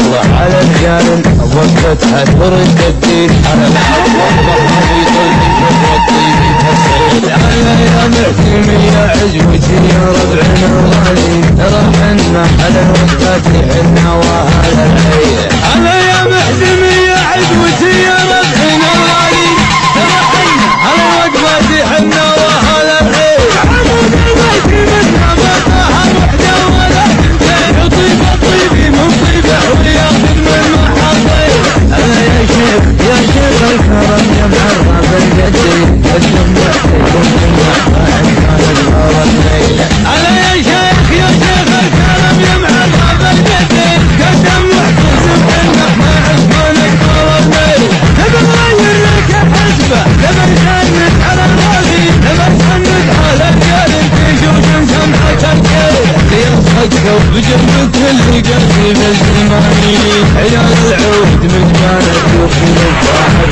الله على رجال وقفتها ترد الدين على الحق والله ويطل الطيب يفسر يا معتمي يا عزوتي يا ربعنا الغالي رحنا على الوقت حنا وهذا العين على يا معتمي يا عزوتي يا ربعنا الغالي رحنا على الوقت حنا وهذا العين على الوقت منا بطاها وحده ولا تنتهي طيب الطيب من طيبه وياخذ من محطين انا يا شيخ الكرم يا معرف الجديد قدم وحدكم على يا شيخ الكرم يا معرف الجديد قدم وحدكم ما عزمانك طلبني نبي نغير لك حسبه نبي نسند على الراضي نبي نسند على الرجال تشوف سمحة الكيل يصدقوا بجنبك اللي قاسي بالزماني عيال العود من كانت يخلق واحد